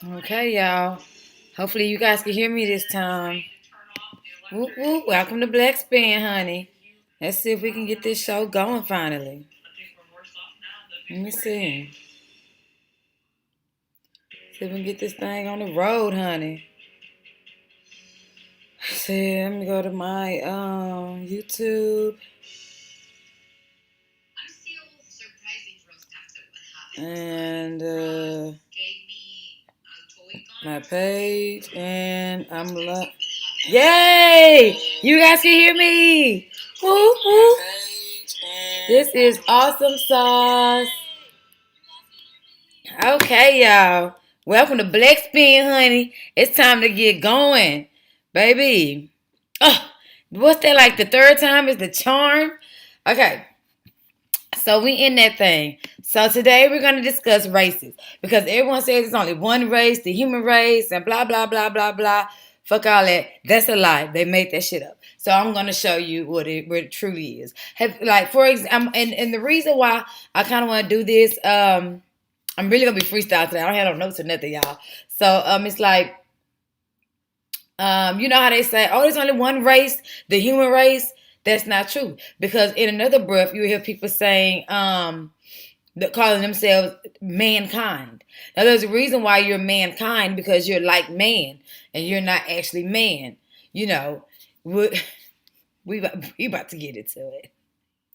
Okay, y'all. Hopefully you guys can hear me this time. Whoop whoop. Welcome to Black Spin, honey. Let's see if we can get this show going finally. Let me see. See if we can get this thing on the road, honey. See, let me go to my YouTube. And my page, and I'm like, yay! You guys can hear me. Woo, woo. This is awesome sauce. Okay, y'all. Welcome to Black Spin, honey. It's time to get going, baby. Oh, what's that like? The third time is the charm. Okay. So we in that thing. So today we're going to discuss races because everyone says it's only one race, the human race, and blah blah blah blah blah. Fuck all that. That's a lie. They made that shit up. So I'm going to show you what it truly is. Like for example, and the reason why I kind of want to do this, I'm really gonna be freestyle today. I don't have no notes or nothing, y'all. So it's like, you know how they say, oh, there's only one race, the human race. That's not true because in another breath, you hear people saying, calling themselves mankind. Now, there's a reason why you're mankind because you're like man and you're not actually man. You know, we about to get into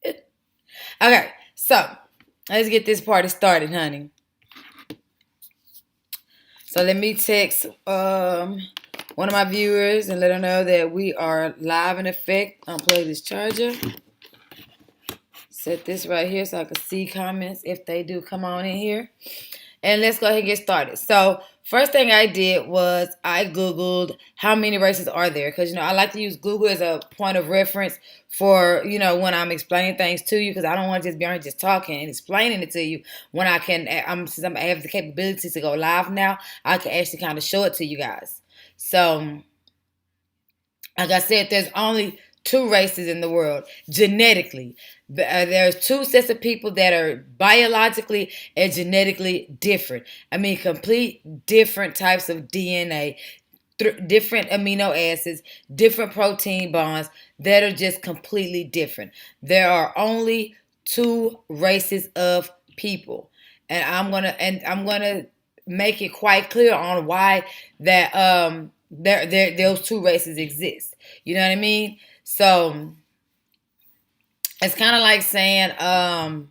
it. Okay, so let's get this party started, honey. So let me text one of my viewers and let her know that we are live in effect. Unplug this charger. Set this right here so I can see comments if they do come on in here. And let's go ahead and get started. So first thing I did was I Googled how many races are there. Because, I like to use Google as a point of reference for, when I'm explaining things to you. Because I don't want to just be on here just talking and explaining it to you. When I can, since I have the capability to go live now, I can actually kind of show it to you guys. So, like I said, there's only two races in the world genetically. There's two sets of people that are biologically and genetically different. I mean, complete different types of DNA, different amino acids, different protein bonds that are just completely different. There are only two races of people, and I'm gonna make it quite clear on why that those two races exist. You know what I mean? So it's kind of like saying, I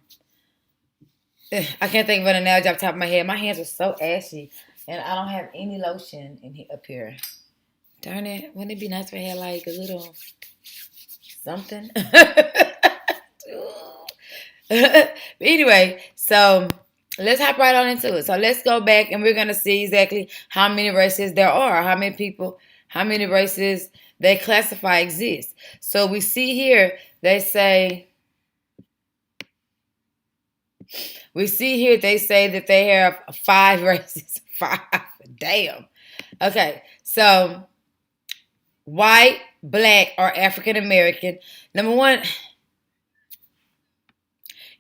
can't think of an analogy off the top of my head. My hands are so ashy, and I don't have any lotion up here. Darn it! Wouldn't it be nice if I had like a little something? But anyway, so let's hop right on into it. So let's go back and we're gonna see exactly how many races there are, how many people, how many races they classify exist. So we see here they say that they have 5 races. 5. Damn. Okay. So white, black, or African American. Number 1,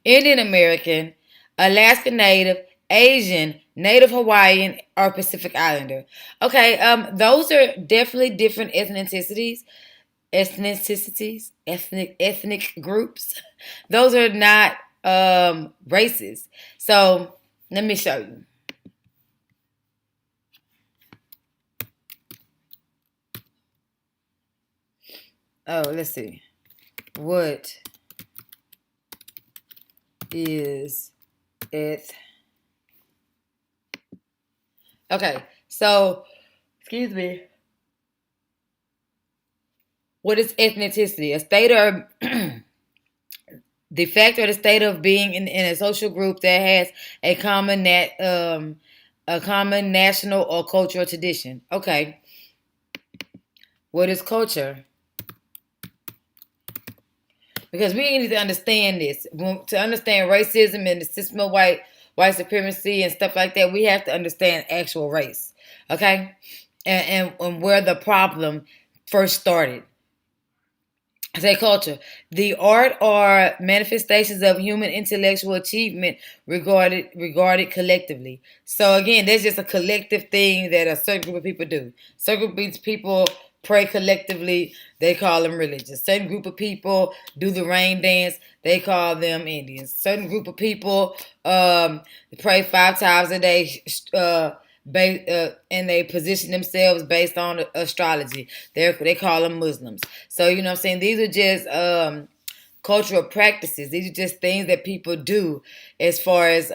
Indian American, Alaska Native, Asian, Native Hawaiian, or Pacific Islander. Okay, those are definitely different ethnic groups. Those are not races. So let me show you. Oh, let's see. What is it? Okay, so excuse me. What is ethnicity? A state or the fact or the state of being in a social group that has a common national or cultural tradition. Okay, what is culture? Because we need to understand this. To understand racism and the system of white supremacy and stuff like that, we have to understand actual race. Okay, and where the problem first started. I say culture. The art or manifestations of human intellectual achievement regarded collectively. So again, there's just a collective thing that a certain group of people do. Certain group of people pray collectively, they call them religious. Certain group of people do the rain dance, they call them Indians. Certain group of people pray 5 times a day, and they position themselves based on astrology. They call them Muslims. So you know what I'm saying? These are just cultural practices. These are just things that people do as far as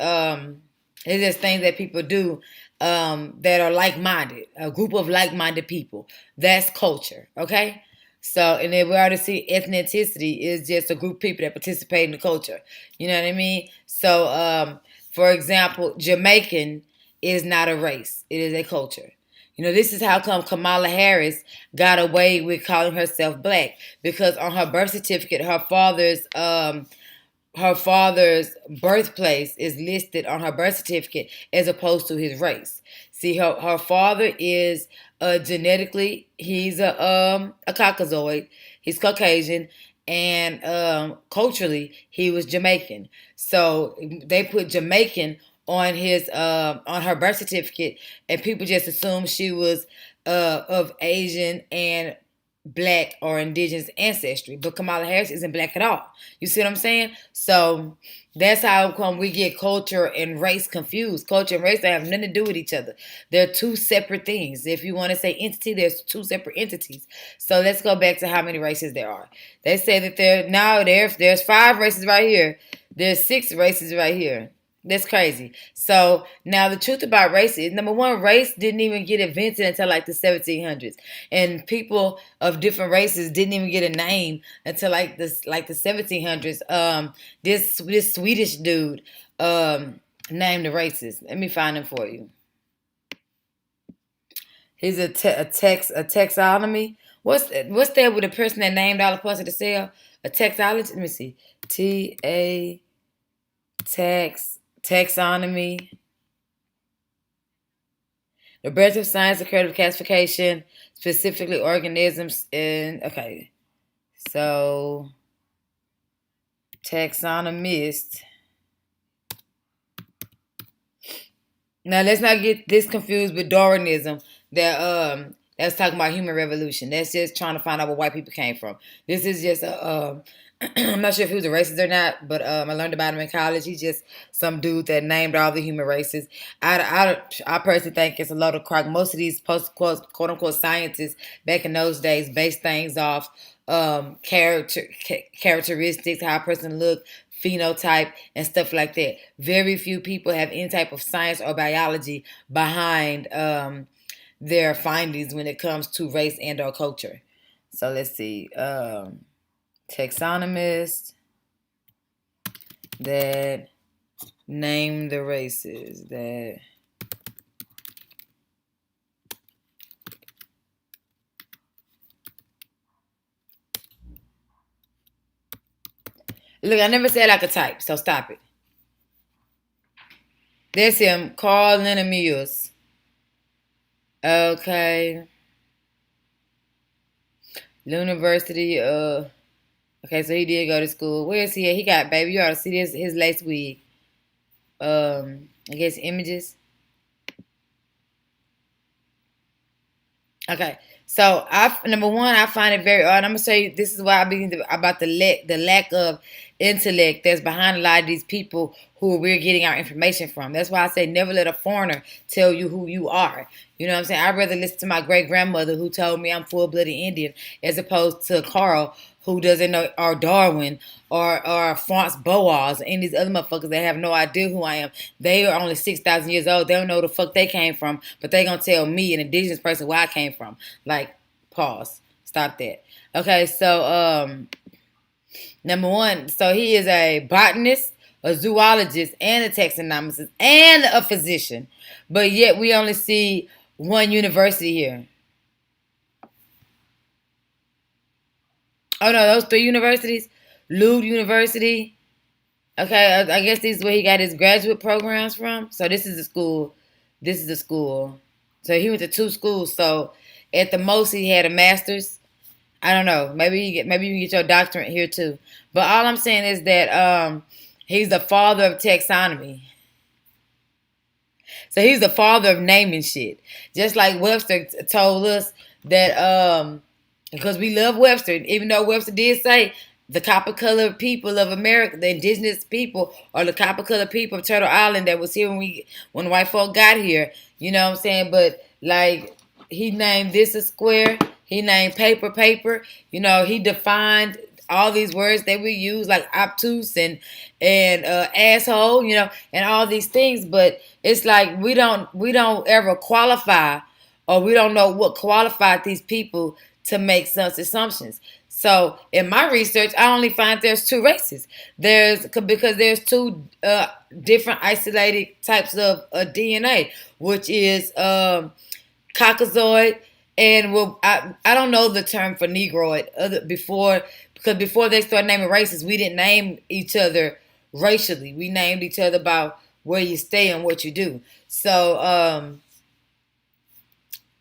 it's just things that people do that are like-minded, a group of like-minded people. That's culture, okay? So, and then we already see ethnicity is just a group of people that participate in the culture. You know what I mean? So, for example, Jamaican is not a race; it is a culture. You know, this is how come Kamala Harris got away with calling herself black because on her birth certificate, her father's birthplace is listed on her birth certificate as opposed to his race. See, her father is genetically he's a Caucasoid, he's Caucasian, and culturally he was Jamaican. So they put Jamaican on his on her birth certificate, and people just assumed she was of Asian and black or indigenous ancestry, but Kamala Harris isn't black at all. You see what I'm saying? So that's how come we get culture and race confused. Culture and race, they have nothing to do with each other. They're two separate things. If you want to say entity, there's two separate entities. So let's go back to how many races there are. They say that there's 5 races right here. There's 6 races right here. That's crazy. So now the truth about race is, number one, race didn't even get invented until like the 1700s, and people of different races didn't even get a name until the 1700s. This Swedish dude named the races. Let me find him for you. He's a taxonomy. What's that with the person that named all the parts of the cell? A taxologist. Let me see. Taxonomy. The branch of science, the creative classification, specifically organisms in okay. So taxonomist. Now let's not get this confused with Darwinism that's talking about human revolution. That's just trying to find out where white people came from. This is just a I'm not sure if he was a racist or not, but I learned about him in college. He's just some dude that named all the human races. I personally think it's a load of crock. Most of these quote unquote scientists back in those days based things off characteristics, how a person looked, phenotype, and stuff like that. Very few people have any type of science or biology behind their findings when it comes to race and or culture. So let's see. Taxonomists that name the races that look, I never said I could type, so stop it. There's him, Carl Linnaeus. Okay. University okay, so he did go to school. Where is he at? He got baby. You ought to see this his lace wig. I guess images. Okay. So I number one, I find it very odd. I'm gonna say this is why I begin about the lack of intellect that's behind a lot of these people who we're getting our information from. That's why I say never let a foreigner tell you who you are. You know what I'm saying? I'd rather listen to my great grandmother who told me I'm full blooded Indian as opposed to Carl who doesn't know, or Darwin or Franz Boas and these other motherfuckers that have no idea who I am. They are only 6,000 years old. They don't know who the fuck they came from, but they gonna tell me, an indigenous person, where I came from. Like, pause. Stop that. Okay, so number one, so he is a botanist, a zoologist, and a taxonomist, and a physician. But yet we only see one university here. Oh no, those 3 universities? Lund University. Okay, I guess this is where he got his graduate programs from. So this is the school. This is the school. So he went to 2 schools. So at the most he had a master's. I don't know. Maybe you can get your doctorate here too. But all I'm saying is that he's the father of taxonomy. So he's the father of naming shit. Just like Webster told us that because we love Webster, even though Webster did say the copper colored people of America, the indigenous people, or the copper colored people of Turtle Island that was here when white folk got here. You know what I'm saying? But like he named this a square. He named paper paper. You know, he defined all these words that we use like obtuse and asshole, you know, and all these things. But it's like we don't ever qualify, or we don't know what qualified these people to make such assumptions. So in my research, I only find there's two races. Because there's two different isolated types of DNA, which is Caucasoid, and well, I don't know the term for Negroid because before they started naming races, we didn't name each other racially. We named each other by where you stay and what you do. So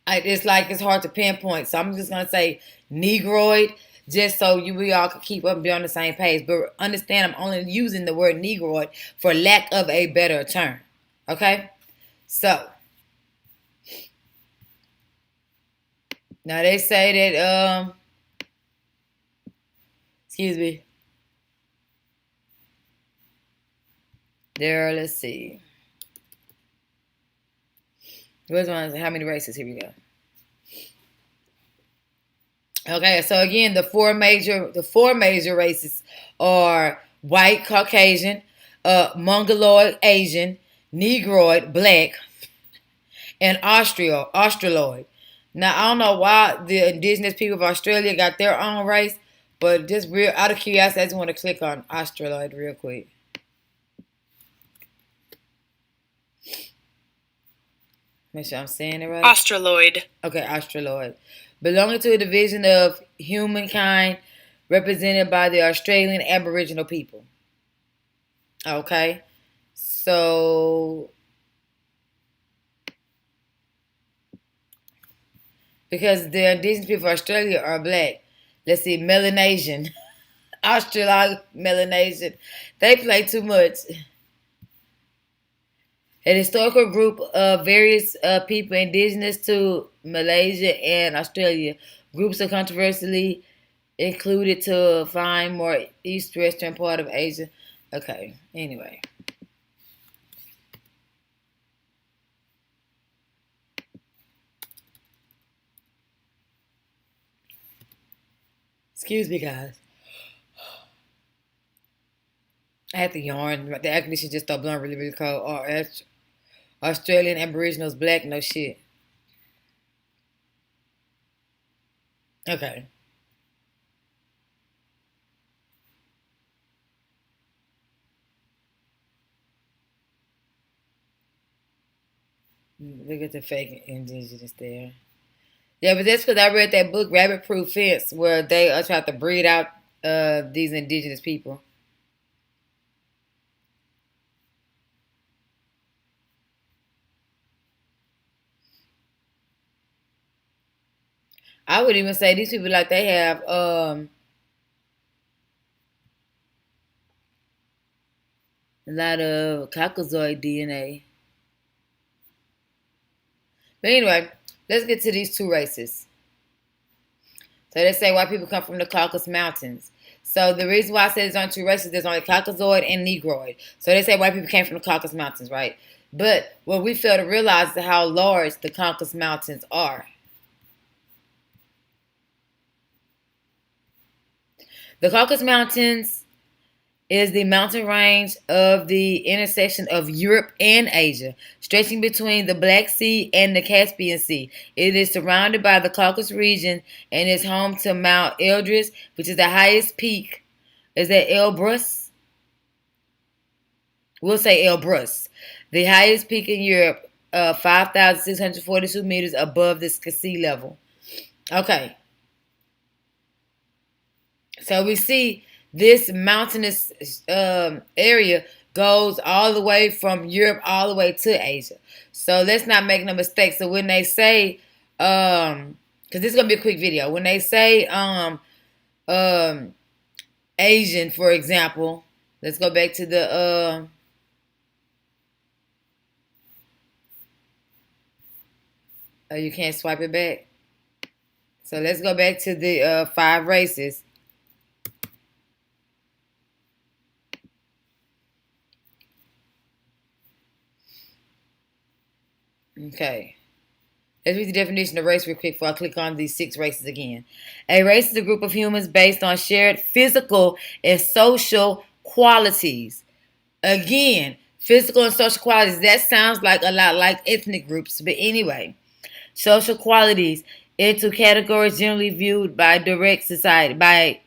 it's like it's hard to pinpoint. So I'm just gonna say Negroid, just so we all can keep up and be on the same page. But understand, I'm only using the word Negroid for lack of a better term. Okay, so now they say that excuse me. There, let's see. Where's one? How many races? Here we go. Okay, so again, the four major races are white, Caucasian, Mongoloid, Asian, Negroid, Black, and Australoid. Now I don't know why the indigenous people of Australia got their own race, but just real out of curiosity, I just want to click on Australoid real quick. Make sure I'm saying it right. Australoid. Okay, Australoid. Belonging to a division of humankind represented by the Australian Aboriginal people. Okay. So, because the indigenous people of Australia are black. Let's see, Melanesian. Australian Melanesian. They play too much. An historical group of various people indigenous to Malaysia and Australia. Groups are controversially included to find more east-western part of Asia. Okay, anyway. Excuse me, guys. I had to yarn. The air conditioner just started blowing really, really cold. Oh, Australian Aboriginals black? No shit. Okay. Look at the fake indigenous there. Yeah, but that's because I read that book, Rabbit Proof Fence, where they tried to breed out these indigenous people. I would even say these people like they have a lot of Caucasoid DNA. But anyway, let's get to these two races. So they say white people come from the Caucasus Mountains. So the reason why I said there's only two races, there's only Caucasoid and Negroid. So they say white people came from the Caucasus Mountains, right? But what we fail to realize is how large the Caucasus Mountains are. The Caucasus Mountains is the mountain range of the intersection of Europe and Asia, stretching between the Black Sea and the Caspian Sea. It is surrounded by the Caucasus region and is home to Mount Elbrus, which is the highest peak. Is that Elbrus? We'll say Elbrus. The highest peak in Europe, 5,642 meters above the sea level. Okay. So we see this mountainous area goes all the way from Europe all the way to Asia. So let's not make no mistake. So when they say because this is gonna be a quick video. When they say um Asian, for example, let's go back to the oh, you can't swipe it back. So let's go back to the 5 races. Okay. Let's read the definition of race real quick before I click on these 6 races again. A race is a group of humans based on shared physical and social qualities. Again, physical and social qualities. That sounds like a lot like ethnic groups, but anyway. Social qualities into categories generally viewed by direct society by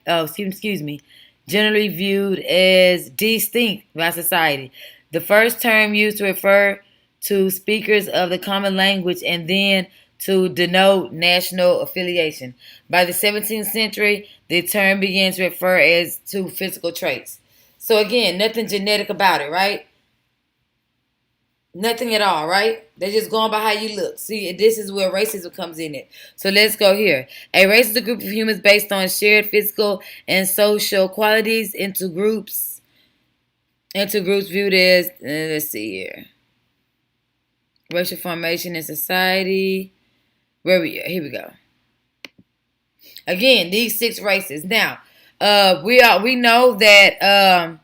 generally viewed as distinct by society. The first term used to refer to speakers of the common language and then to denote national affiliation. By the 17th century, the term began to refer as to physical traits. So again, nothing genetic about it, right? Nothing at all, right? They're just going by how you look. See, this is where racism comes in it. So let's go here. A race is a group of humans based on shared physical and social qualities into groups viewed as let's see here. Racial formation in society. Here we go. Again, these 6 races. Now, we know that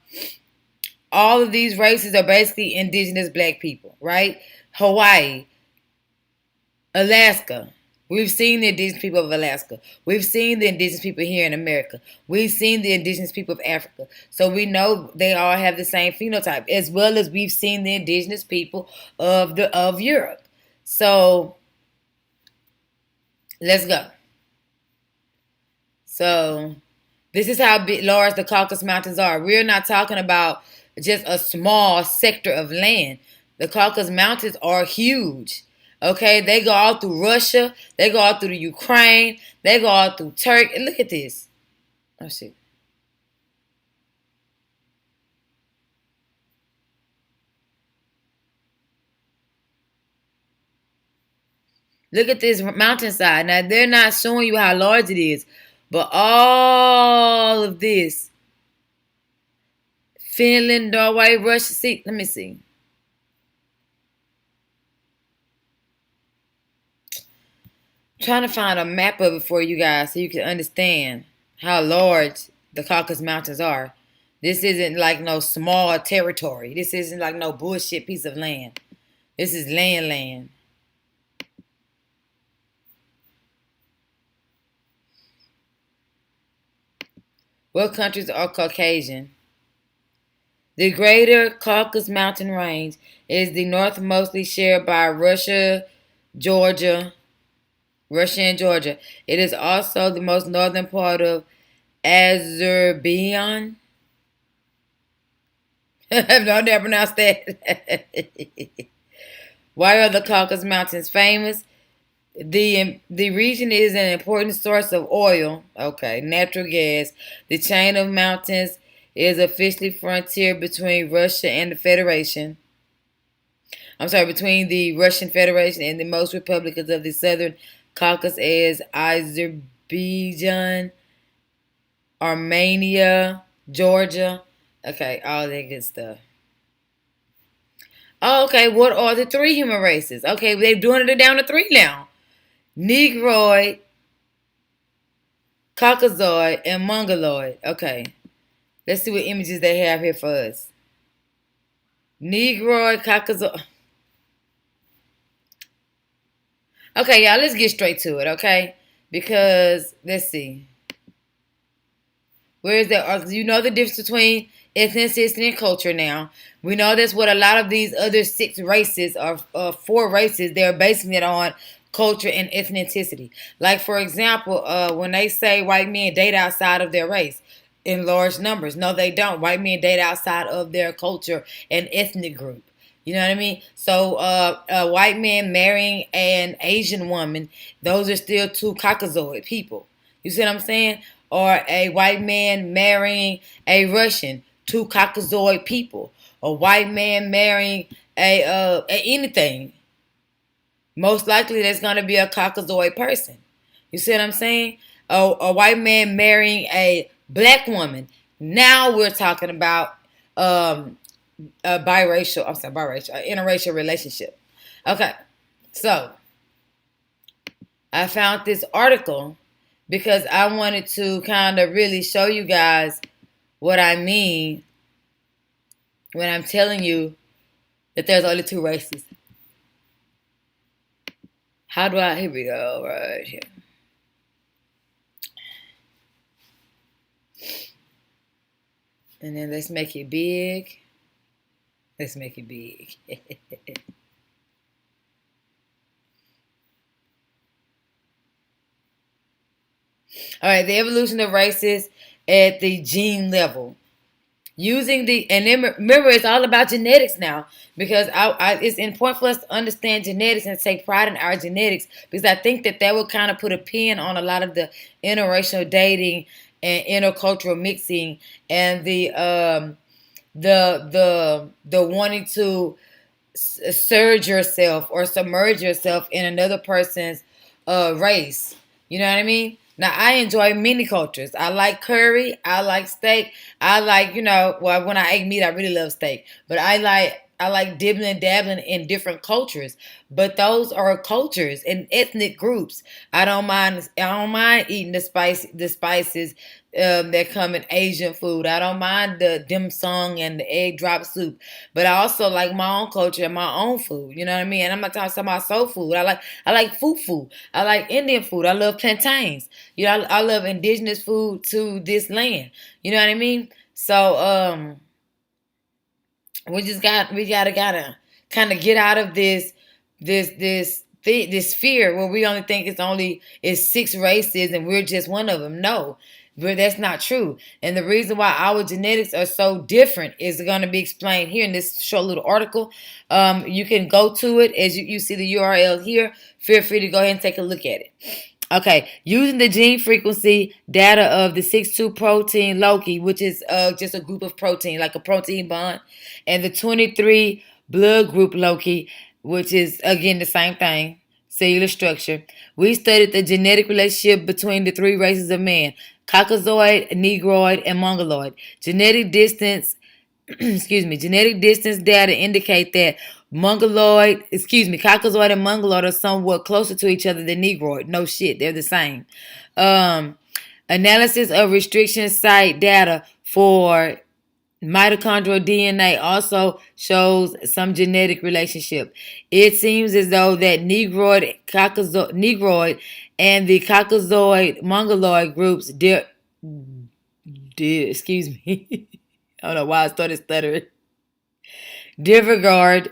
all of these races are basically indigenous black people, right? Hawaii, Alaska. We've seen the indigenous people of Alaska. We've seen the indigenous people here in America. We've seen the indigenous people of Africa. So we know they all have the same phenotype, as well as we've seen the indigenous people of Europe. So let's go. So this is how large the Caucasus Mountains are. We're not talking about just a small sector of land. The Caucasus Mountains are huge. Okay, they go all through Russia. They go all through the Ukraine. They go all through Turkey. Look at this. Oh shit. Look at this mountainside. Now they're not showing you how large it is, but all of this, Finland, Norway, Russia. See, let me see. Trying to find a map of it for you guys so you can understand how large the Caucasus Mountains are. This isn't like no small territory. This isn't like no bullshit piece of land. This is land. What countries are Caucasian? The Greater Caucasus Mountain Range is the northmostly shared by Russia and Georgia. It is also the most northern part of Azerbaijan. I've never pronounced that. Why are the Caucasus Mountains famous? The region is an important source of oil, okay, natural gas. The chain of mountains is officially frontier between Russia and the Federation. Between the Russian Federation and the most republics of the Southern Caucasus as Azerbaijan, Armenia, Georgia. Okay, all that good stuff. Oh, okay, what are the 3 human races? Okay, they're doing it down to 3 now. Negroid, Caucasoid, and Mongoloid. Okay, let's see what images they have here for us. Negroid, Caucasoid. Okay, y'all, let's get straight to it, okay? Because, let's see. Where is that? You know the difference between ethnicity and culture now. We know that's what a lot of these other 6 races or 4 races, they're basing it on culture and ethnicity. Like, for example, when they say white men date outside of their race in large numbers. No, they don't. White men date outside of their culture and ethnic group. You know what I mean? So a white man marrying an Asian woman, those are still 2 Caucasoid people. You see what I'm saying? Or a white man marrying a Russian, 2 Caucasoid people. A white man marrying a anything. Most likely that's going to be a Caucasoid person. You see what I'm saying? A white man marrying a black woman. Now we're talking about um, a biracial. I'm sorry, biracial, an interracial relationship. Okay, so I found this article because I wanted to kind of really show you guys what I mean when I'm telling you that there's only two races. How do I? Here we go, right here. And then let's make it big. Let's make it big. All right, the evolution of races at the gene level. Using the, and then remember, it's all about genetics now, because it's important for us to understand genetics and take pride in our genetics, because I think that would kind of put a pin on a lot of the interracial dating and intercultural mixing and the wanting to surge yourself or submerge yourself in another person's race. You know what I mean? Now, I enjoy many cultures. I like curry. I like steak. I like, well, when I ate meat, I really love steak. But I like dibbling and dabbling in different cultures. But those are cultures and ethnic groups. I don't mind eating the spices that come in Asian food. I don't mind the dim sum and the egg drop soup. But I also like my own culture and my own food. You know what I mean? And I'm not talking about soul food. I like fufu. I like Indian food. I love plantains. I love indigenous food to this land. You know what I mean? So we gotta kind of get out of this fear where we only think it's six races and we're just one of them. No, but that's not true. And the reason why our genetics are so different is going to be explained here in this short little article. You can go to it as you see the URL here. Feel free to go ahead and take a look at it. Okay, using the gene frequency data of the 6-2 protein Loki, which is just a group of protein, like a protein bond, and the 23 blood group Loki, which is again the same thing, cellular structure. We studied the genetic relationship between the three races of man: Caucasoid, Negroid, and Mongoloid. Genetic distance genetic distance data indicate that Caucasoid and Mongoloid are somewhat closer to each other than Negroid. No shit, they're the same. Um, Analysis of restriction site data for mitochondrial DNA also shows some genetic relationship. It seems as though that Negroid and the Caucasoid Mongoloid groups excuse me. I don't know why I started stuttering. Disregard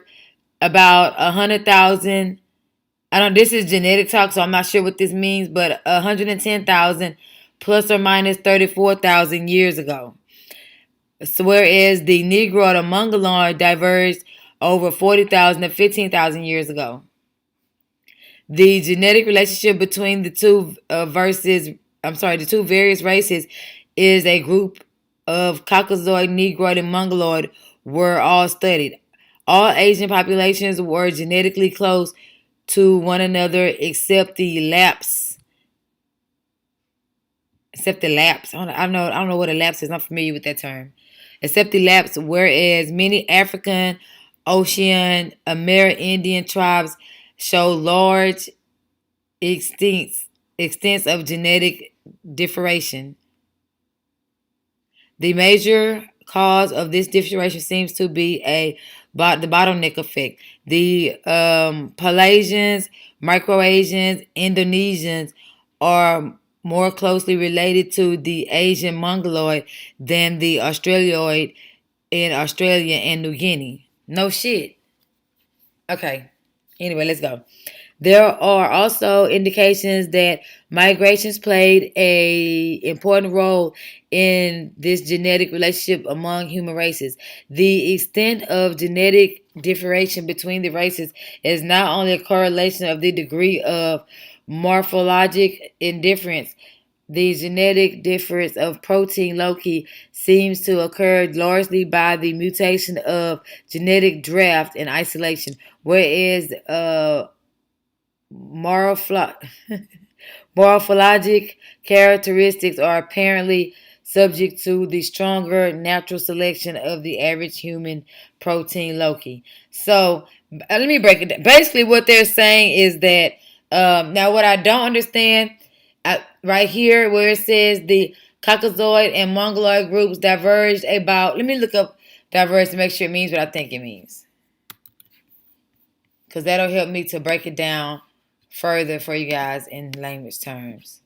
about 100,000. I don't. This is genetic talk, so I'm not sure what this means, but 110,000 plus or minus 34,000 years ago. So whereas the Negroid or Mongoloid diverged over 40,000 to 15,000 years ago. The genetic relationship between the two various races is a group of Caucasoid, Negroid, and Mongoloid were all studied. All Asian populations were genetically close to one another except the lapse. I don't know what a lapse is. I'm not familiar with that term. Except the lapse, whereas many African, Ocean, Amerindian tribes show large extents of genetic differentiation. The major cause of this differentiation seems to be the bottleneck effect. The Pelagians, Microasians, Indonesians are more closely related to the Asian Mongoloid than the Australoid in Australia and New Guinea. No shit. Okay. Anyway, let's go. There are also indications that migrations played a important role in this genetic relationship among human races. The extent of genetic differentiation between the races is not only a correlation of the degree of morphologic indifference. The genetic difference of protein Loki seems to occur largely by the mutation of genetic draft and isolation, whereas morphologic Morphologic characteristics are apparently subject to the stronger natural selection of the average human protein loci. So let me break it down. Basically, what they're saying is that now what I don't understand right here where it says the Caucasoid and Mongoloid groups diverged about. Let me look up diverge to make sure it means what I think it means, because that'll help me to break it down further for you guys in language terms.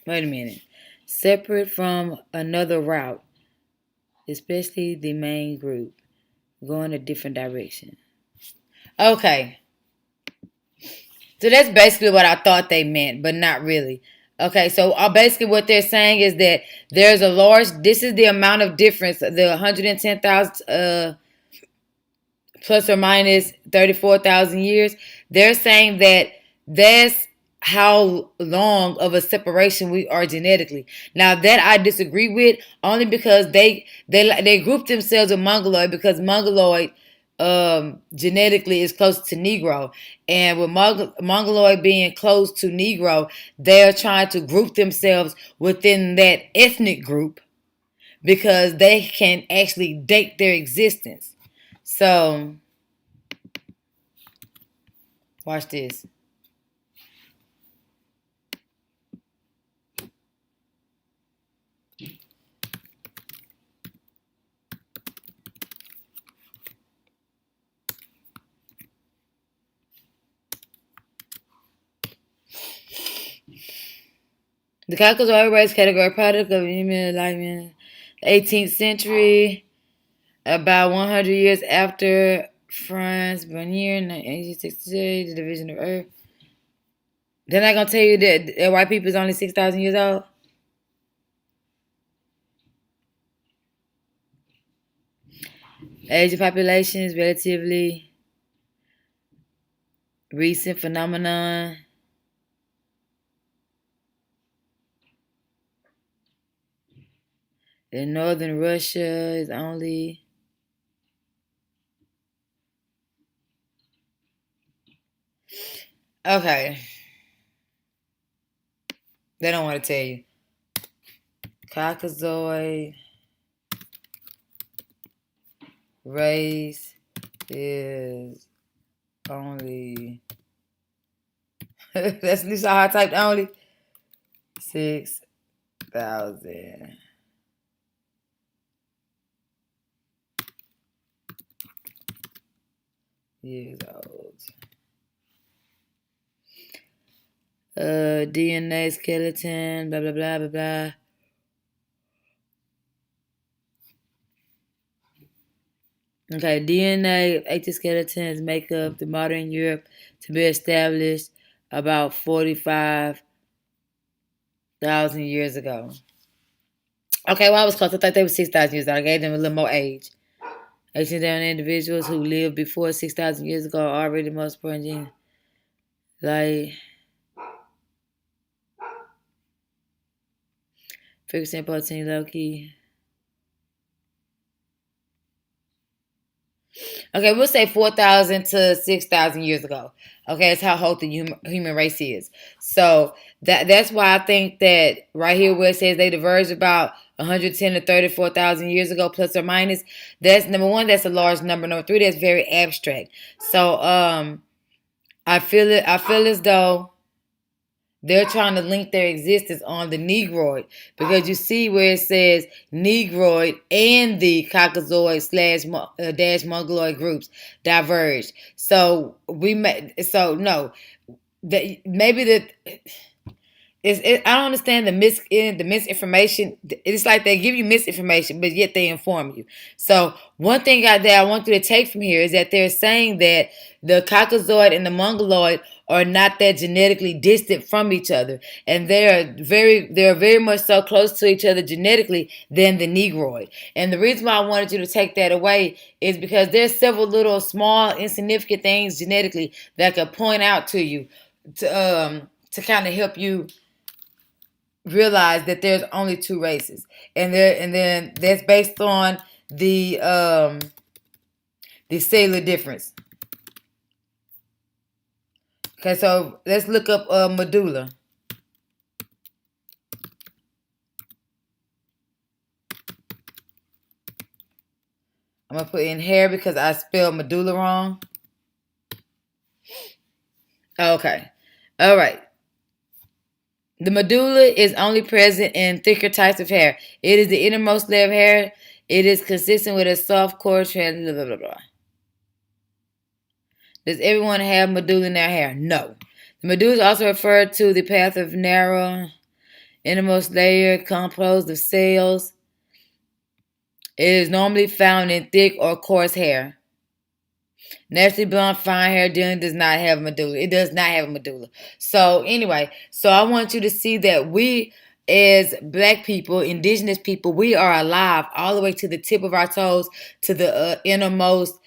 Wait a minute. Separate from another route, especially the main group, going a different direction. Okay. So that's basically what I thought they meant, but not really. Okay, so basically what they're saying is that there's a large, this is the amount of difference, the 110,000 plus or minus 34,000 years. They're saying that that's how long of a separation we are genetically. Now that I disagree with, only because they group themselves with Mongoloid because Mongoloid genetically is close to Negro, and with Mongoloid being close to Negro, they're trying to group themselves within that ethnic group because they can actually date their existence. So watch this. The Caucasoid race category product of human enlightenment, the 18th century, about 100 years after Franz Bernier in 1868, the division of Earth. They're not gonna tell you that white people is only 6,000 years old. Age of population is relatively recent phenomenon. In northern Russia is only okay. They don't want to tell you. Caucasoid race is only that's at least how I typed only 6,000 years old. DNA skeleton, blah blah blah blah blah. Okay, DNA of ancient skeletons make up the modern Europe to be established about 45,000 years ago. Okay, well I was close. I thought they were 6,000 years old. I gave them a little more age. Ancient individuals who lived before 6,000 years ago are already most important. Like, for example, protein loci. Okay, we'll say 4,000 to 6,000 years ago. Okay, that's how old the human race is. So that's why I think that right here where it says they diverged about 110 to 34,000 years ago, plus or minus. That's number one. That's a large number. Number three, that's very abstract. So I feel it. I feel as though they're trying to link their existence on the Negroid because you see where it says Negroid and the Caucasoid / dash Mongoloid groups diverged. So no, that maybe that. I don't understand the misinformation. It's like they give you misinformation, but yet they inform you. So one thing that I want you to take from here is that they're saying that the Caucasoid and the Mongoloid are not that genetically distant from each other, and they're very much so close to each other genetically than the Negroid. And the reason why I wanted you to take that away is because there's several little small insignificant things genetically that could point out to you to kind of help you realize that there's only two races, and then that's based on the cellular difference. Okay, so let's look up medulla. I'm gonna put in hair because I spelled medulla wrong. Okay, all right. The medulla is only present in thicker types of hair. It is the innermost layer of hair. It is consistent with a soft core trend. Blah, blah, blah, blah. Does everyone have medulla in their hair? No. The medulla is also referred to the path of narrow innermost layer composed of cells. It is normally found in thick or coarse hair. Naturally blonde fine hair generally does not have a medulla. It does not have a medulla. So anyway, so I want you to see that we as black people, indigenous people, we are alive all the way to the tip of our toes, to the innermost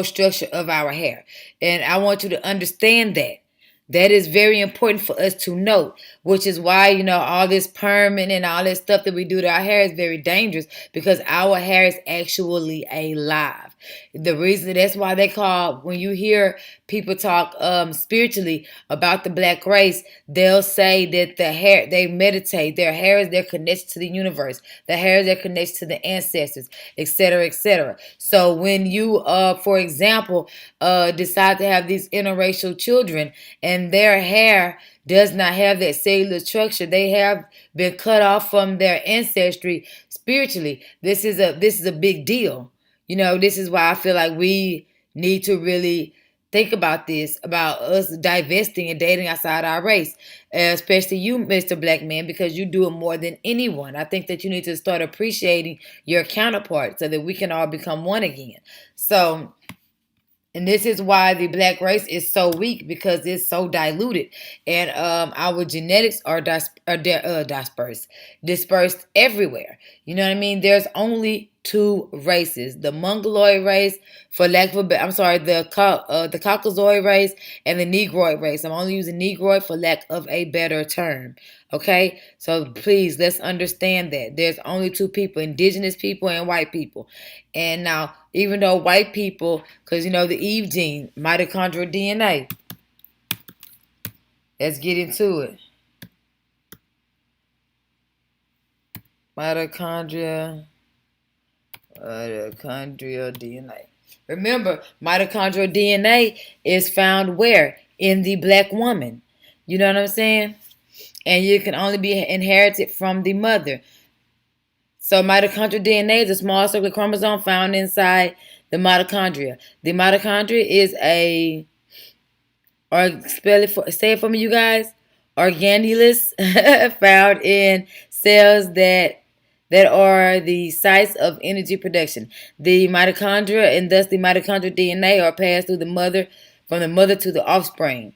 structure of our hair. And I want you to understand that. That is very important for us to note, which is why, all this perming and all this stuff that we do to our hair is very dangerous, because our hair is actually alive. The reason that's why they call, when you hear people talk spiritually about the black race, they'll say that the hair, they meditate, their hair is their connection to the universe, the hair is their connection to the ancestors, etc., etc. So when you, for example, decide to have these interracial children and their hair does not have that cellular structure, they have been cut off from their ancestry spiritually. This is a big deal. This is why I feel like we need to really think about this, about us divesting and dating outside our race, especially you, Mr. Black Man, because you do it more than anyone. I think that you need to start appreciating your counterpart so that we can all become one again. So, and this is why the black race is so weak, because it's so diluted, and our genetics are dispersed everywhere. You know what I mean? There's only two races: the Mongoloid race, for lack of a, I'm sorry, the Caucasoid race and the Negroid race. I'm only using Negroid for lack of a better term. Okay, so please, let's understand that there's only two people: indigenous people and white people. And now, even though white people, because the Eve gene, mitochondrial DNA, let's get into it. Mitochondrial DNA. Remember, mitochondrial DNA is found where? In the black woman. You know what I'm saying? And you can only be inherited from the mother. So mitochondrial DNA is a small circular chromosome found inside the mitochondria. The mitochondria is say it for me, you guys, organelles found in cells that are the sites of energy production. The mitochondria, and thus the mitochondrial DNA, are passed through from the mother to the offspring.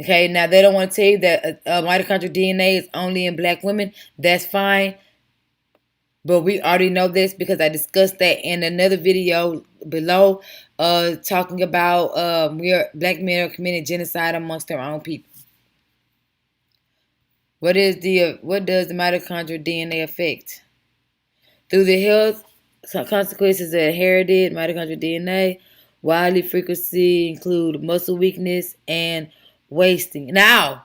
Okay, now they don't want to tell you that mitochondrial DNA is only in black women. That's fine. But we already know this because I discussed that in another video below, talking about black men are committing genocide amongst their own people. What does the mitochondrial DNA affect? Through the health consequences of inherited mitochondrial DNA, widely frequency include muscle weakness and wasting. Now,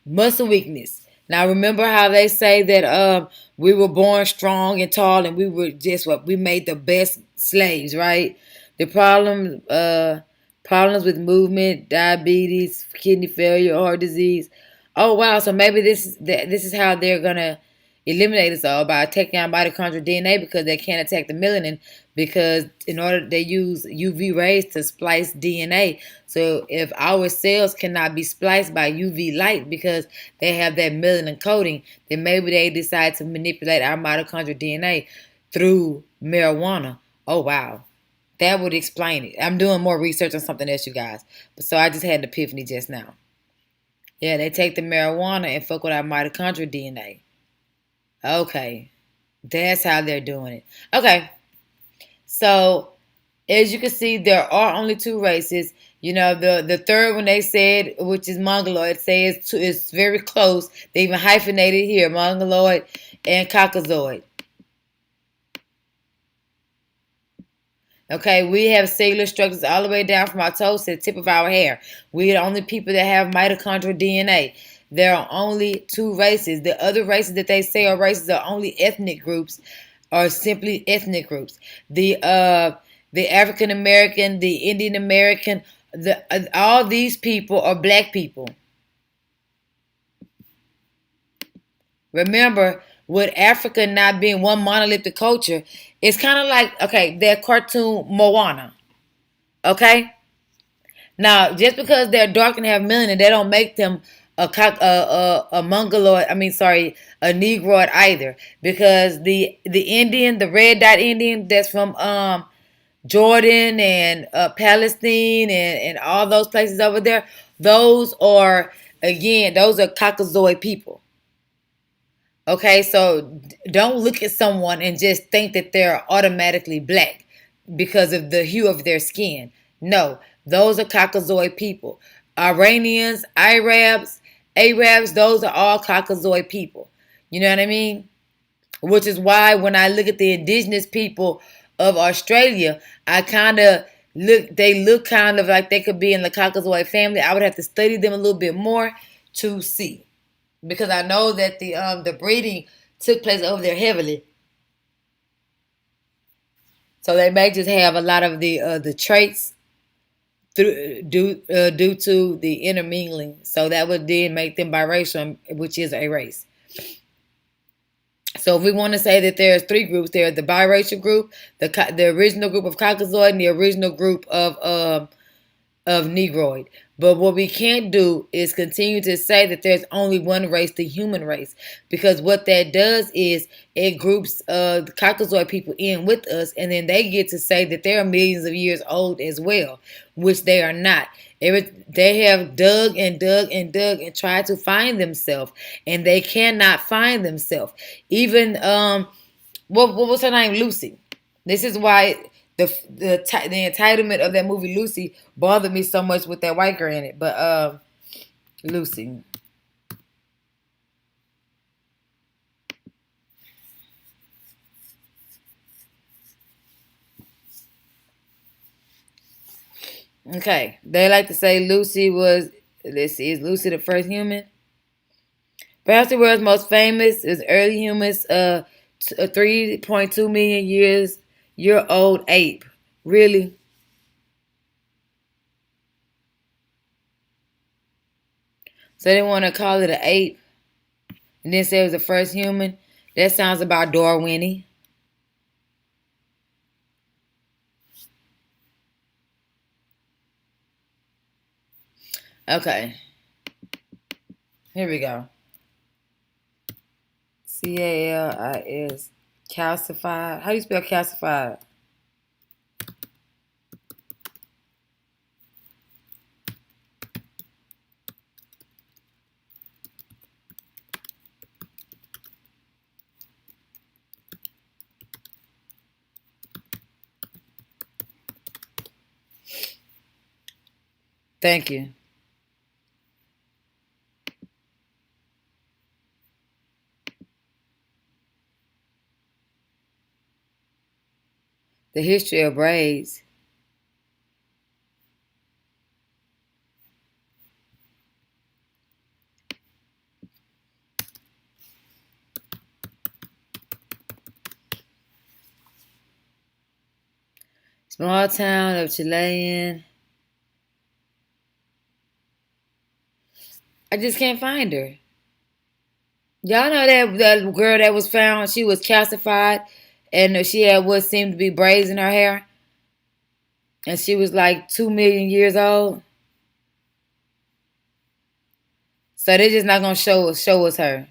muscle weakness. Now, remember how they say that we were born strong and tall, and we were just we made the best slaves, right? The problems with movement, diabetes, kidney failure, heart disease. Oh wow! So maybe this is how they're gonna eliminate us all, by taking out mitochondrial DNA, because they can't attack the melanin, because in order they use UV rays to splice DNA. So if our cells cannot be spliced by UV light because they have that melanin coating, then maybe they decide to manipulate our mitochondrial DNA through marijuana. Oh wow. That would explain it. I'm doing more research on something else, you guys. So I just had an epiphany just now. Yeah, they take the marijuana and fuck with our mitochondrial DNA. Okay. That's how they're doing it. Okay. So, as you can see, there are only two races. You know, the third one they said, which is Mongoloid, says it's very close. They even hyphenated here, Mongoloid and Caucasoid. Okay, we have cellular structures all the way down from our toes to the tip of our hair. We're the only people that have mitochondrial DNA. There are only two races. The other races that they say are races are only ethnic groups, or simply ethnic groups. The African American, the Indian American, all these people are black people. Remember, with Africa not being one monolithic culture, it's kind of like, okay, that cartoon Moana. Okay, now just because they're dark and have melanin, they don't make them a mongoloid. I mean, sorry, a negroid either. Because the Indian, the red dot Indian, that's from Jordan and Palestine and all those places over there, those are, again, those are Caucasoid people. Okay, so don't look at someone and just think that they're automatically black because of the hue of their skin. No, those are Caucasoid people. Iranians, Arabs, those are all Caucasoid people. You know what I mean? Which is why when I look at the indigenous people of Australia, I kind of they look kind of like they could be in the Caucasoid family. I would have to study them a little bit more to see, because I know that the breeding took place over there heavily. So they may just have a lot of the traits due to the intermingling. So that would then make them biracial, which is a race. So if we want to say that there's three groups, there's the biracial group, the original group of Caucasoid, and the original group of Negroid. But what we can't do is continue to say that there's only one race, the human race, because what that does is it groups the Caucasoid people in with us, and then they get to say that they're millions of years old as well, which they are not. They have dug and dug and dug and tried to find themselves, and they cannot find themselves. Even what was her name? Lucy. This is why the entitlement of that movie Lucy bothered me so much with that white girl in it. But Lucy. Okay, they like to say Lucy was. Let's see, is Lucy the first human? Perhaps the world's most famous is early humans. A 3.2 million year old ape. Really? So they want to call it an ape, and then say it was the first human. That sounds about Darwin-y. Okay, here we go. CALIS. Calcified. How do you spell calcified? Thank you. The history of braids. Small town of Chilean. I just can't find her. Y'all know that girl that was found, she was calcified and she had what seemed to be braids in her hair. And she was like 2 million years old. So they're just not gonna show us her.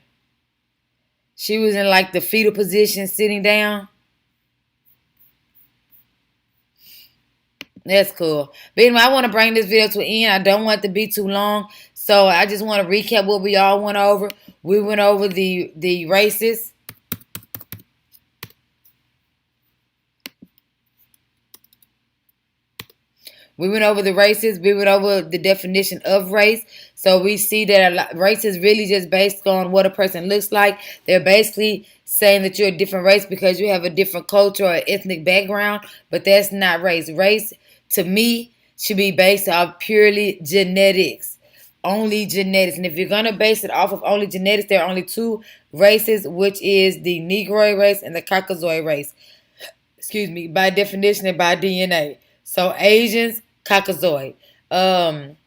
She was in like the fetal position sitting down. That's cool. But anyway, I want to bring this video to an end. I don't want it to be too long. So I just want to recap what we all went over. We went over the races. We went over the races. We went over the definition of race. So we see that race is really just based on what a person looks like. They're basically saying that you're a different race because you have a different culture or ethnic background, but that's not race. Race, to me, should be based off purely genetics. Only genetics. And if you're going to base it off of only genetics, there are only two races, which is the Negroid race and the Caucasoid race. Excuse me, by definition and by DNA. So Asians, Caucasoid. Um,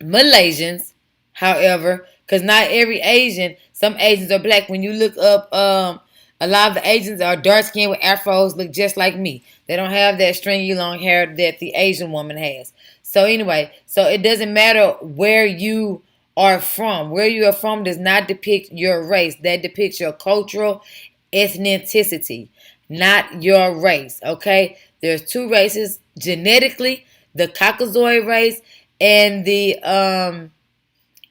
Malaysians, however, because not every Asian, some Asians are black. When you look up, a lot of the Asians are dark skinned with afros, look just like me. They don't have that stringy long hair that the Asian woman has. So anyway, so it doesn't matter where you are from. Where you are from does not depict your race. That depicts your cultural ethnicity, not your race. Okay, there's two races genetically: the Caucasoid race and the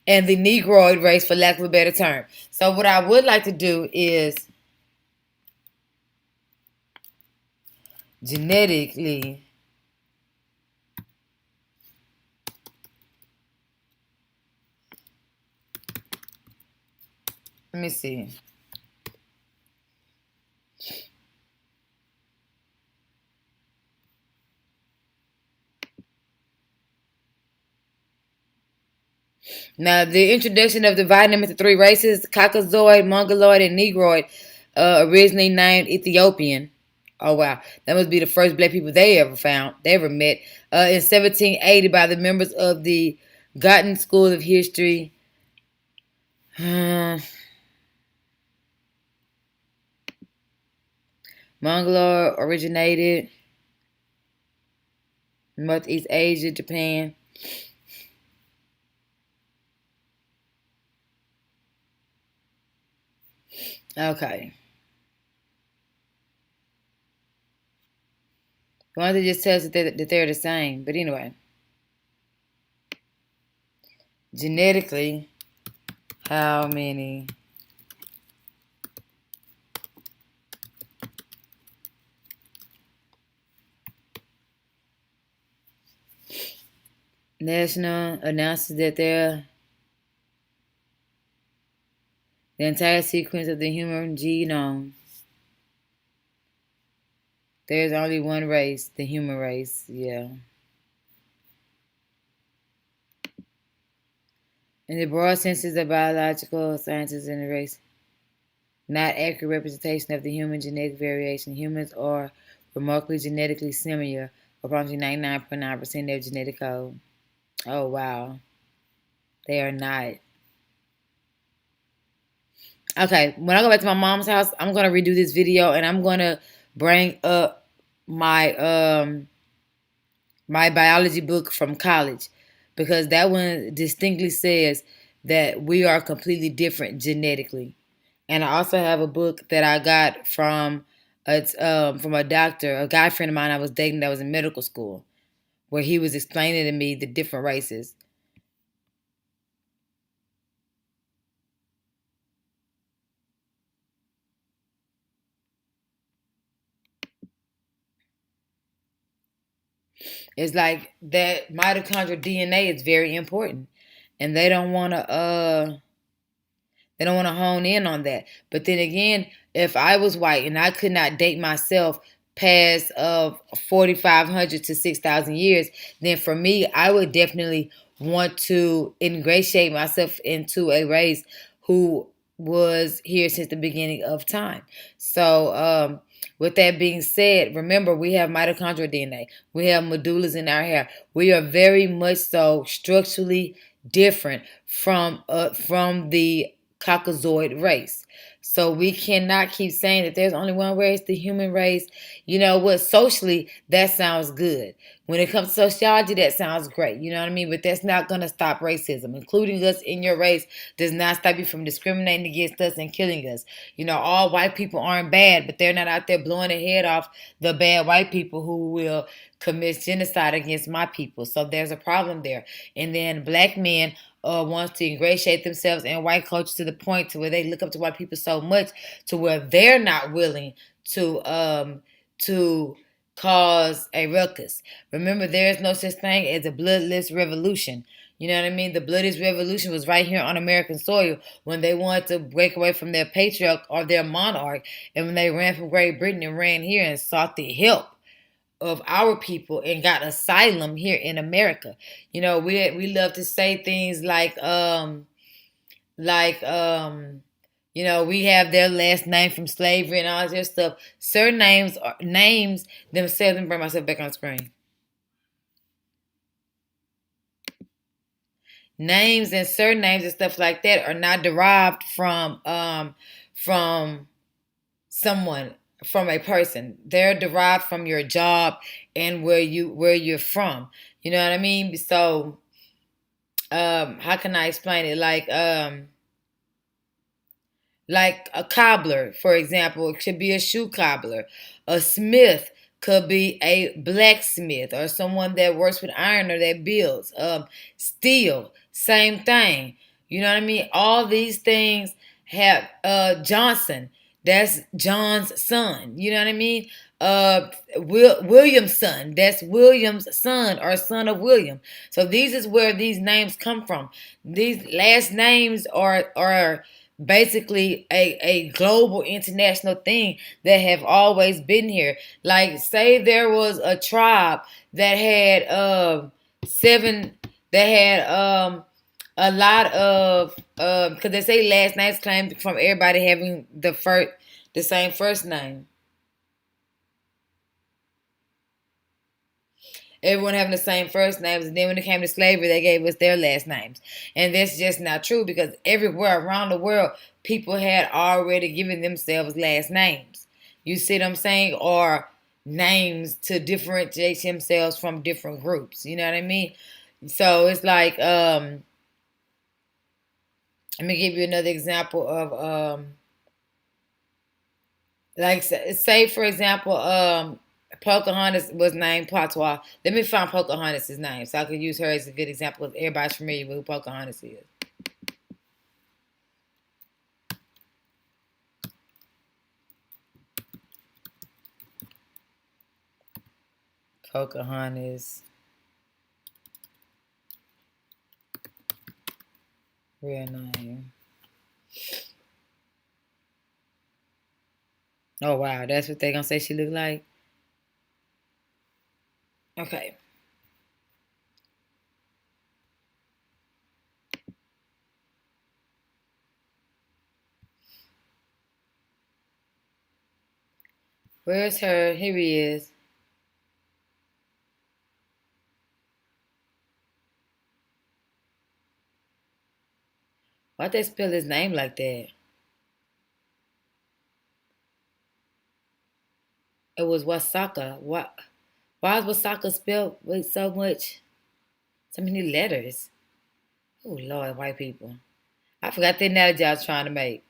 Negroid race, for lack of a better term. So what I would like to do is genetically let me see. Now, the introduction of dividing them into three races, Caucasoid, Mongoloid, and Negroid, originally named Ethiopian. Oh, wow. That must be the first black people they ever met. In 1780 by the members of the Gotten School of History. Mongoloid originated Northeast Asia, Japan. Okay. Why don't they just tell us that they're the same? But anyway, genetically, how many national announces that the entire sequence of the human genome. There's only one race, the human race. Yeah. In the broad senses of biological sciences and the race, not accurate representation of the human genetic variation. Humans are remarkably genetically similar, approximately 99.9% of genetic code. Oh, wow. They are not. Okay, when I go back to my mom's house, I'm going to redo this video and I'm going to bring up my biology book from college because that one distinctly says that we are completely different genetically. And I also have a book that I got from a doctor, a guy friend of mine I was dating that was in medical school, where he was explaining to me the different races. It's like that mitochondrial DNA is very important, and they don't want to hone in on that. But then again, if I was white and I could not date myself past 4,500 to 6,000 years, then for me, I would definitely want to ingratiate myself into a race who was here since the beginning of time. So, with that being said, remember we have mitochondrial DNA. We have medullas in our hair. We are very much so structurally different from the Caucasoid race. So we cannot keep saying that there's only one race, the human race. You know what? Socially, that sounds good. When it comes to sociology, that sounds great. You know what I mean? But that's not going to stop racism. Including us in your race does not stop you from discriminating against us and killing us. You know, all white people aren't bad, but they're not out there blowing their head off the bad white people who will commit genocide against my people. So there's a problem there. And then black men wants to ingratiate themselves in white culture to the point to where they look up to white people so much to where they're not willing to cause a ruckus. Remember, there is no such thing as a bloodless revolution. You know what I mean? The bloodiest revolution was right here on American soil when they wanted to break away from their patriarch or their monarch, and when they ran from Great Britain and ran here and sought the help of our people and got asylum here in America. You know, we love to say things like you know, we have their last name from slavery and all this stuff. Certain names themselves. Let me bring myself back on screen. Names and surnames and stuff like that are not derived from someone, from a person. They're derived from your job and where you're from. You know what I mean? So how can I explain it? Like a cobbler, for example, it could be a shoe cobbler. A smith could be a blacksmith or someone that works with iron or that builds. Steel, same thing. You know what I mean? All these things have Johnson. That's John's son. You know what I mean? William's son. That's William's son or son of William. So these is where these names come from. These last names are basically a global international thing that have always been here. Like say there was a tribe that had seven that had a lot of because they say last names claim from everybody having the same first name. Everyone having the same first names, and then when it came to slavery, they gave us their last names. And that's just not true because everywhere around the world, people had already given themselves last names. You see what I'm saying? Or names to differentiate themselves from different groups. You know what I mean? So it's like, let me give you another example of, like, say for example, Pocahontas was named Patois. Let me find Pocahontas' name so I can use her as a good example because everybody's familiar with who Pocahontas is. Pocahontas. Real name. Oh, wow. That's what they're going to say she looked like? Okay. Where's her? Here he is. Why'd they spell his name like that? It was Wasaka. Why is Wasaka spelled with so many letters? Oh, Lord, white people. I forgot the analogy I was trying to make.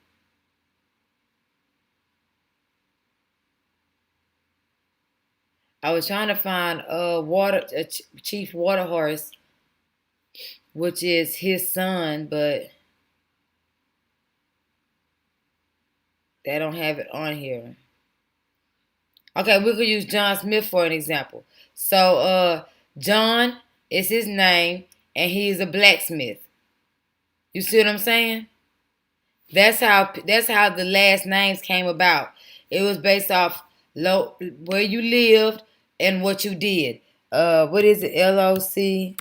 I was trying to find Chief Waterhorse, which is his son, but they don't have it on here. Okay, we could use John Smith for an example. So, John is his name, and he is a blacksmith. You see what I'm saying? That's how the last names came about. It was based off where you lived and what you did. What is it? LOC,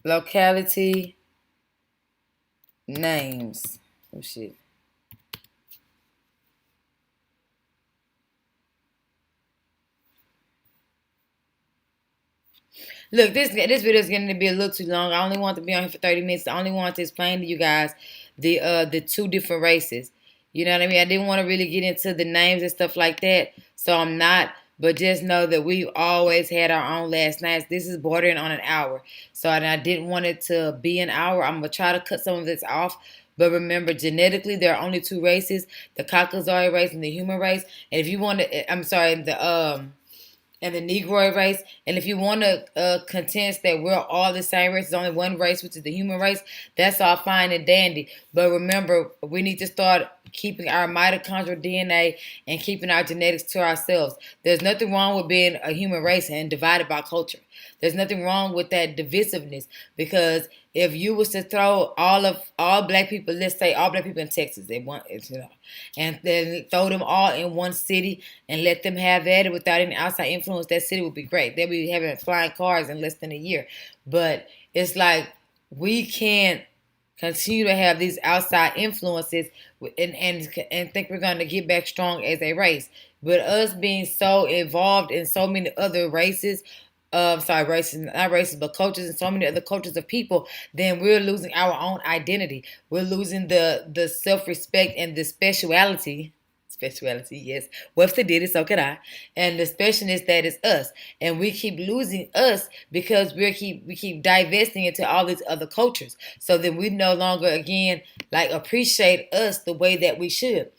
locality names. Oh shit. Look, this video is getting to be a little too long. I only want to be on here for 30 minutes. I only want to explain to you guys the two different races. You know what I mean? I didn't want to really get into the names and stuff like that, so I'm not. But just know that we've always had our own last names. This is bordering on an hour, so I didn't want it to be an hour. I'm gonna try to cut some of this off. But remember, genetically, there are only two races: the Caucasoid race and the human race. And if you want to, I'm sorry, the Negroid race. And if you want to contest that we're all the same race, there's only one race, which is the human race, that's all fine and dandy. But remember, we need to start keeping our mitochondrial DNA and keeping our genetics to ourselves. There's nothing wrong with being a human race and divided by culture. There's nothing wrong with that divisiveness, because if you was to throw all black people, let's say all black people in Texas, they want and then throw them all in one city and let them have that without any outside influence, that city would be great. They'll be having flying cars in less than a year. But it's like we can't continue to have these outside influences and think we're going to get back strong as a race. But us being so involved in so many other races, races, not races, but cultures and so many other cultures of people, then we're losing our own identity. We're losing the self-respect and the speciality. Speciality, yes. Webster did it, so could I. And the specialness that is us. And we keep losing us because we keep divesting into all these other cultures. So then we no longer, again, like appreciate us the way that we should.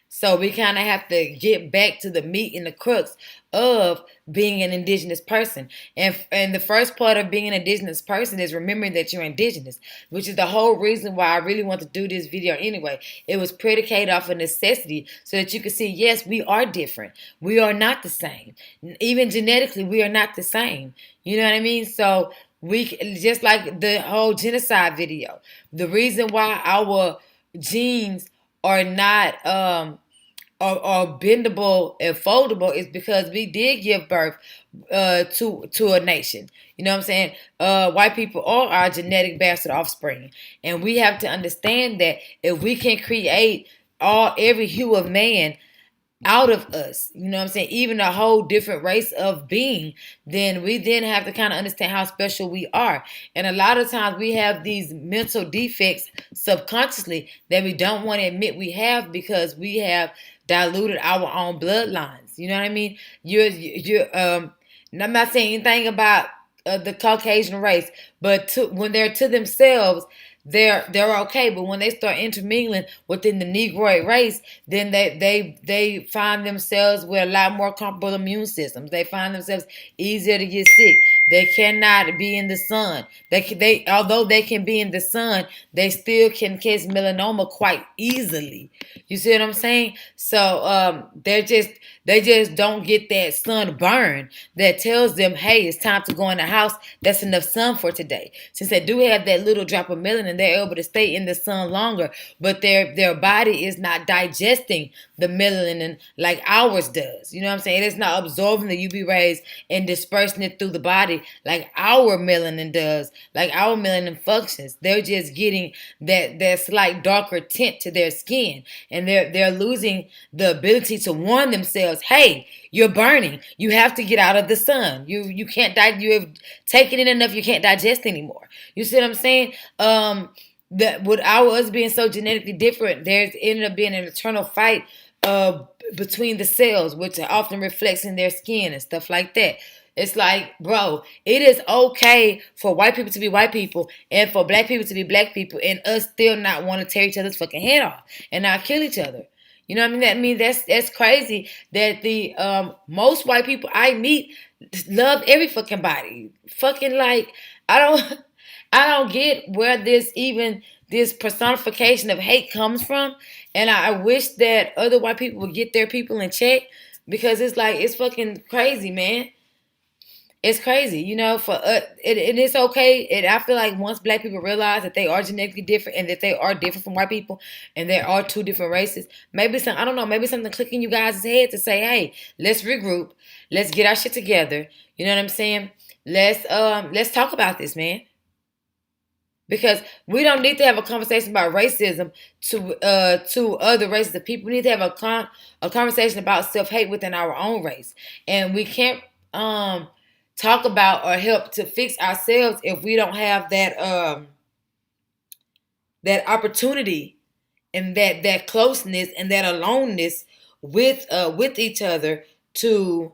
So we kind of have to get back to the meat and the crux of being an indigenous person. And the first part of being an indigenous person is remembering that you're indigenous, which is the whole reason why I really want to do this video anyway. It was predicated off of necessity so that you can see, yes, we are different. We are not the same. Even genetically, we are not the same. You know what I mean? So we, just like the whole genocide video, the reason why our genes are not are bendable and foldable is because we did give birth to a nation. You know what I'm saying? White people are our genetic bastard offspring, and we have to understand that if we can create every hue of man out of us, you know what I'm saying, even a whole different race of being, then we then have to kind of understand how special we are. And a lot of times we have these mental defects subconsciously that we don't want to admit we have because we have diluted our own bloodlines. You know what I mean? I'm not saying anything about the Caucasian race, but when they're to themselves, they're okay. But when they start intermingling within the Negroid race, then they find themselves with a lot more comfortable immune systems. They find themselves easier to get sick. They cannot be in the sun. They although they can be in the sun, they still can catch melanoma quite easily. You see what I'm saying? So they just don't get that sun burn that tells them, hey, it's time to go in the house. That's enough sun for today. Since they do have that little drop of melanin, they're able to stay in the sun longer, but their body is not digesting the melanin like ours does. You know what I'm saying? It's not absorbing the UV rays and dispersing it through the body like our melanin does, like our melanin functions. They're just getting that slight darker tint to their skin, and they're losing the ability to warn themselves, hey, you're burning. You have to get out of the sun. You can't you have taken in enough, you can't digest anymore. You see what I'm saying? That with us being so genetically different, there's ended up being an eternal fight between the cells, which often reflects in their skin and stuff like that. It's like, bro, it is okay for white people to be white people and for black people to be black people and us still not want to tear each other's fucking head off and not kill each other. You know what I mean? That's crazy that the most white people I meet love every fucking body. Fucking like, I don't get where this personification of hate comes from. And I wish that other white people would get their people in check, because it's like, it's fucking crazy, man. It's crazy, you know. For it's okay. And I feel like once black people realize that they are genetically different and that they are different from white people, and there are two different races, maybe I don't know, maybe something click in you guys' head to say, hey, let's regroup, let's get our shit together. You know what I'm saying? Let's talk about this, man. Because we don't need to have a conversation about racism to other races of people. We need to have a conversation about self-hate within our own race, and we can't talk about or help to fix ourselves if we don't have that opportunity and that closeness and that aloneness with each other to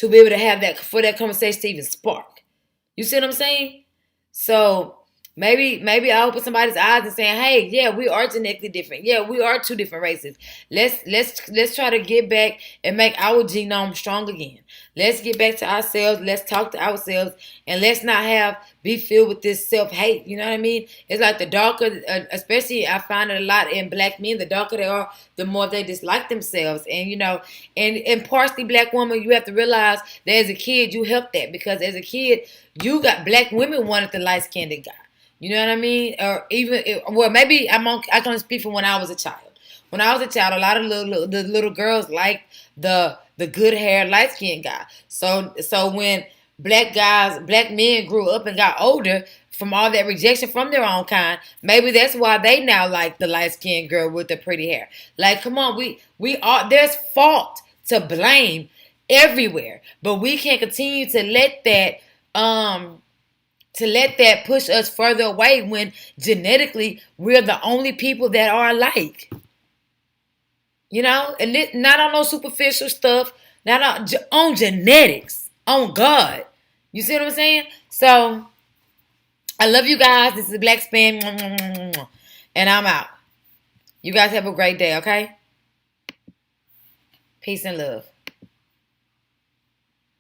be able to have that, for that conversation to even spark. You see what I'm saying? So Maybe I open somebody's eyes and saying, "Hey, yeah, we are genetically different. Yeah, we are two different races. Let's try to get back and make our genome strong again. Let's get back to ourselves. Let's talk to ourselves, and let's not have be filled with this self hate. You know what I mean? It's like the darker, especially I find it a lot in black men. The darker they are, the more they dislike themselves. And and partially black woman, you have to realize that as a kid you helped that because as a kid you got black women wanted the light skinned guy. You know what I mean? Or even well, maybe I can speak from when I was a child. When I was a child, a lot of the little girls liked the good hair, light skinned guy. So when black men grew up and got older from all that rejection from their own kind, maybe that's why they now like the light skinned girl with the pretty hair. Like, come on, we are there's fault to blame everywhere, but we can't continue to let that push us further away when genetically we're the only people that are alike. And not on no superficial stuff, not on genetics, on God. You see what I'm saying? So I love you guys. This is Black Spin, and I'm out. You guys have a great day, okay? Peace and love.